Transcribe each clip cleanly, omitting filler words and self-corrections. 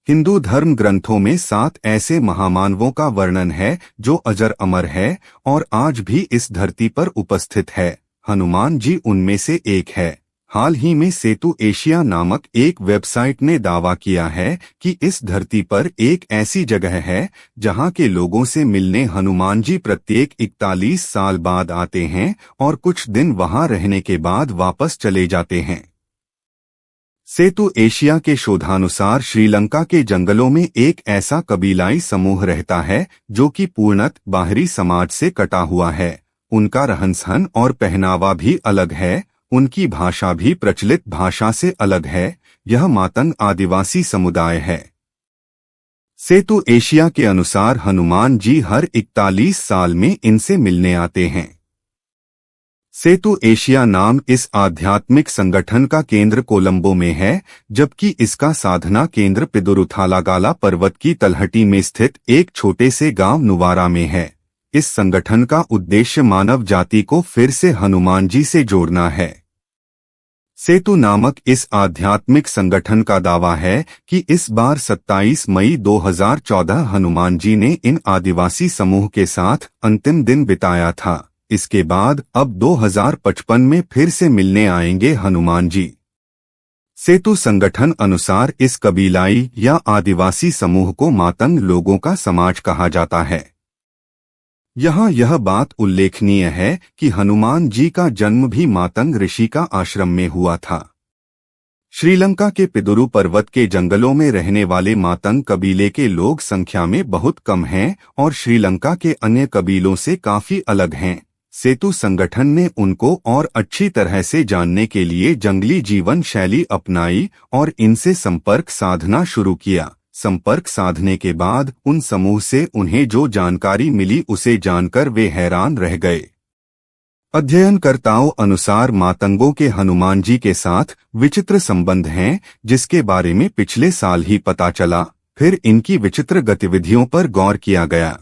हिंदू धर्म ग्रंथों में 7 ऐसे महामानवों का वर्णन है जो अजर अमर है और आज भी इस धरती पर उपस्थित है। हनुमान जी उनमें से एक है। हाल ही में सेतु एशिया नामक एक वेबसाइट ने दावा किया है कि इस धरती पर एक ऐसी जगह है जहां के लोगों से मिलने हनुमान जी प्रत्येक 41 साल बाद आते हैं और कुछ दिन वहां रहने के बाद वापस चले जाते हैं। सेतु एशिया के शोधानुसार श्रीलंका के जंगलों में एक ऐसा कबीलाई समूह रहता है जो कि पूर्णतः बाहरी समाज से कटा हुआ है। उनका रहन-सहन और पहनावा भी अलग है, उनकी भाषा भी प्रचलित भाषा से अलग है। यह मातंग आदिवासी समुदाय है। सेतु एशिया के अनुसार हनुमान जी हर 41 साल में इनसे मिलने आते हैं। सेतु एशिया नाम इस आध्यात्मिक संगठन का केंद्र कोलंबो में है, जबकि इसका साधना केंद्र पिदुरुथालागाला पर्वत की तलहटी में स्थित एक छोटे से गांव नुवारा में है। इस संगठन का उद्देश्य मानव जाति को फिर से हनुमान जी से जोड़ना है। सेतु नामक इस आध्यात्मिक संगठन का दावा है कि इस बार 27 मई 2014 हनुमान जी ने इन आदिवासी समूह के साथ अंतिम दिन बिताया था। इसके बाद अब 2055 में फिर से मिलने आएंगे हनुमान जी। सेतु संगठन अनुसार इस कबीलाई या आदिवासी समूह को मातंग लोगों का समाज कहा जाता है। यहाँ यह बात उल्लेखनीय है कि हनुमान जी का जन्म भी मातंग ऋषि का आश्रम में हुआ था। श्रीलंका के पिदुरु पर्वत के जंगलों में रहने वाले मातंग कबीले के लोग संख्या में बहुत कम हैं और श्रीलंका के अन्य कबीलों से काफी अलग हैं। सेतु संगठन ने उनको और अच्छी तरह से जानने के लिए जंगली जीवन शैली अपनाई और इनसे संपर्क साधना शुरू किया। संपर्क साधने के बाद उन समूह से उन्हें जो जानकारी मिली उसे जानकर वे हैरान रह गए। अध्ययनकर्ताओं अनुसार मातंगों के हनुमान जी के साथ विचित्र संबंध हैं, जिसके बारे में पिछले साल ही पता चला। फिर इनकी विचित्र गतिविधियों पर गौर किया गया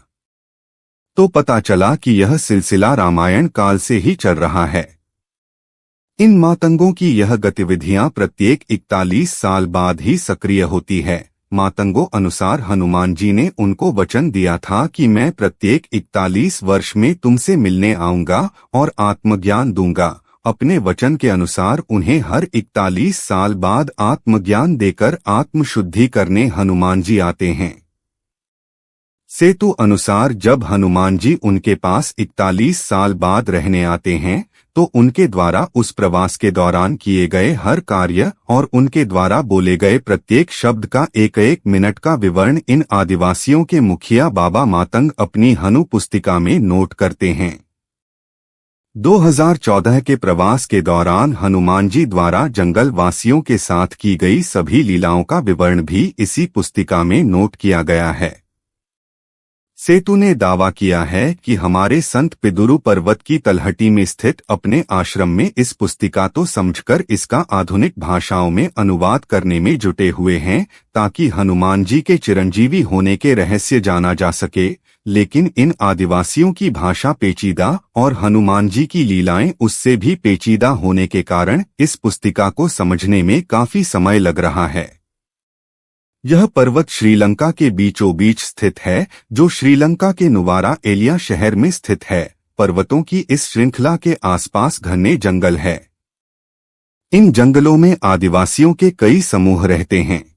तो पता चला कि यह सिलसिला रामायण काल से ही चल रहा है। इन मातंगों की यह गतिविधियां प्रत्येक 41 साल बाद ही सक्रिय होती है। मातंगों अनुसार हनुमान जी ने उनको वचन दिया था कि मैं प्रत्येक 41 वर्ष में तुमसे मिलने आऊंगा और आत्मज्ञान दूंगा। अपने वचन के अनुसार उन्हें हर 41 साल बाद आत्मज्ञान देकर आत्मशुद्धि करने हनुमान जी आते हैं। सेतु अनुसार जब हनुमान जी उनके पास 41 साल बाद रहने आते हैं तो उनके द्वारा उस प्रवास के दौरान किए गए हर कार्य और उनके द्वारा बोले गए प्रत्येक शब्द का एक मिनट का विवरण इन आदिवासियों के मुखिया बाबा मातंग अपनी हनु पुस्तिका में नोट करते हैं। 2014 के प्रवास के दौरान हनुमान जी द्वारा जंगल वासियों के साथ की गई सभी लीलाओं का विवरण भी इसी पुस्तिका में नोट किया गया है। सेतु ने दावा किया है कि हमारे संत पिदुरु पर्वत की तलहटी में स्थित अपने आश्रम में इस पुस्तिका तो समझकर इसका आधुनिक भाषाओं में अनुवाद करने में जुटे हुए हैं ताकि हनुमान जी के चिरंजीवी होने के रहस्य जाना जा सके। लेकिन इन आदिवासियों की भाषा पेचीदा और हनुमान जी की लीलाएं उससे भी पेचीदा होने के कारण इस पुस्तिका को समझने में काफी समय लग रहा है। यह पर्वत श्रीलंका के बीचों बीच स्थित है, जो श्रीलंका के नुवारा एलिया शहर में स्थित है। पर्वतों की इस श्रृंखला के आसपास घने जंगल है। इन जंगलों में आदिवासियों के कई समूह रहते हैं।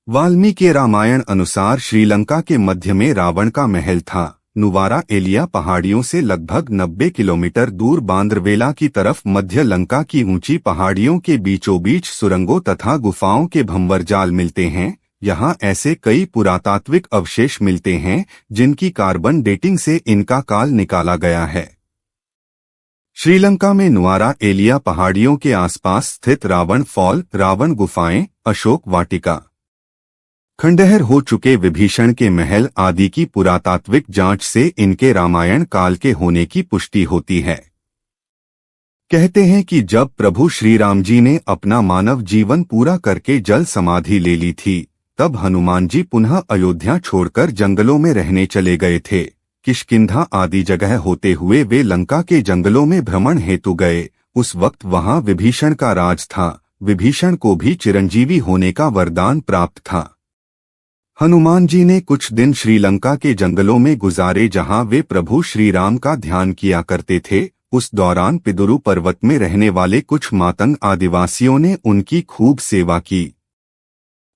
वाल्मीकि रामायण अनुसार श्रीलंका के मध्य में रावण का महल था। नुवारा एलिया पहाड़ियों से लगभग 90 किलोमीटर दूर बांद्रवेला की तरफ मध्य लंका की ऊंची पहाड़ियों के बीचों बीच सुरंगों तथा गुफाओं के भंवर जाल मिलते हैं। यहाँ ऐसे कई पुरातात्विक अवशेष मिलते हैं जिनकी कार्बन डेटिंग से इनका काल निकाला गया है। श्रीलंका में नुवारा एलिया पहाड़ियों के आसपास स्थित रावण फॉल, रावण गुफाएं, अशोक वाटिका, खंडहर हो चुके विभीषण के महल आदि की पुरातात्विक जांच से इनके रामायण काल के होने की पुष्टि होती है। कहते हैं कि जब प्रभु श्री राम जी ने अपना मानव जीवन पूरा करके जल समाधि ले ली थी, तब हनुमान जी पुनः अयोध्या छोड़कर जंगलों में रहने चले गए थे। किष्किंधा आदि जगह होते हुए वे लंका के जंगलों में भ्रमण हेतु गए। उस वक्त वहां विभीषण का राज था। विभीषण को भी चिरंजीवी होने का वरदान प्राप्त था। हनुमान जी ने कुछ दिन श्रीलंका के जंगलों में गुजारे जहां वे प्रभु श्री राम का ध्यान किया करते थे। उस दौरान पिदुरु पर्वत में रहने वाले कुछ मातंग आदिवासियों ने उनकी खूब सेवा की।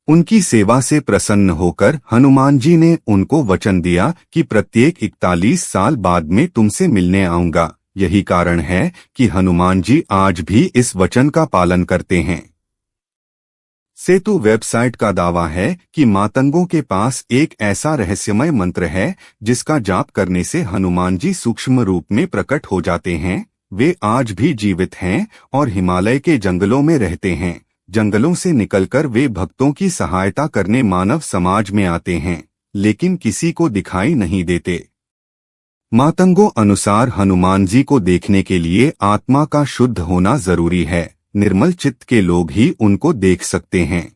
उनकी सेवा से प्रसन्न होकर हनुमान जी ने उनको वचन दिया कि प्रत्येक 41 साल बाद में तुमसे मिलने आऊंगा। यही कारण है कि हनुमान जी आज भी इस वचन का पालन करते हैं। सेतु वेबसाइट का दावा है कि मातंगों के पास एक ऐसा रहस्यमय मंत्र है जिसका जाप करने से हनुमान जी सूक्ष्म रूप में प्रकट हो जाते हैं। वे आज भी जीवित हैं और हिमालय के जंगलों में रहते हैं। जंगलों से निकलकर वे भक्तों की सहायता करने मानव समाज में आते हैं, लेकिन किसी को दिखाई नहीं देते। मातंगों अनुसार हनुमान जी को देखने के लिए आत्मा का शुद्ध होना जरूरी है। निर्मल चित्त के लोग ही उनको देख सकते हैं।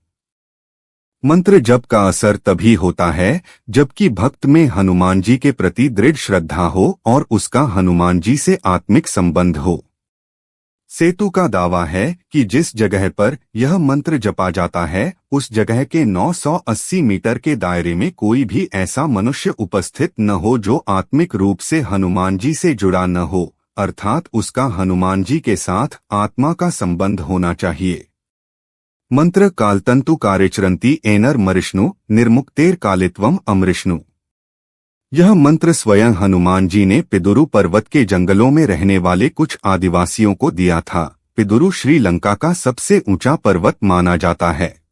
मंत्र जप का असर तभी होता है जबकि भक्त में हनुमान जी के प्रति दृढ़ श्रद्धा हो और उसका हनुमान जी से आत्मिक संबंध हो। सेतु का दावा है कि जिस जगह पर यह मंत्र जपा जाता है उस जगह के 980 मीटर के दायरे में कोई भी ऐसा मनुष्य उपस्थित न हो जो आत्मिक रूप से हनुमान जी से जुड़ा न हो, अर्थात उसका हनुमान जी के साथ आत्मा का संबंध होना चाहिए। मंत्र कालतंतु कार्यचरन्ति एनर मरिष्णु निर्मुक्तेर कालित्वम अमृष्णु। यह मंत्र स्वयं हनुमान जी ने पिदुरु पर्वत के जंगलों में रहने वाले कुछ आदिवासियों को दिया था। पिदुरु श्रीलंका का सबसे ऊंचा पर्वत माना जाता है।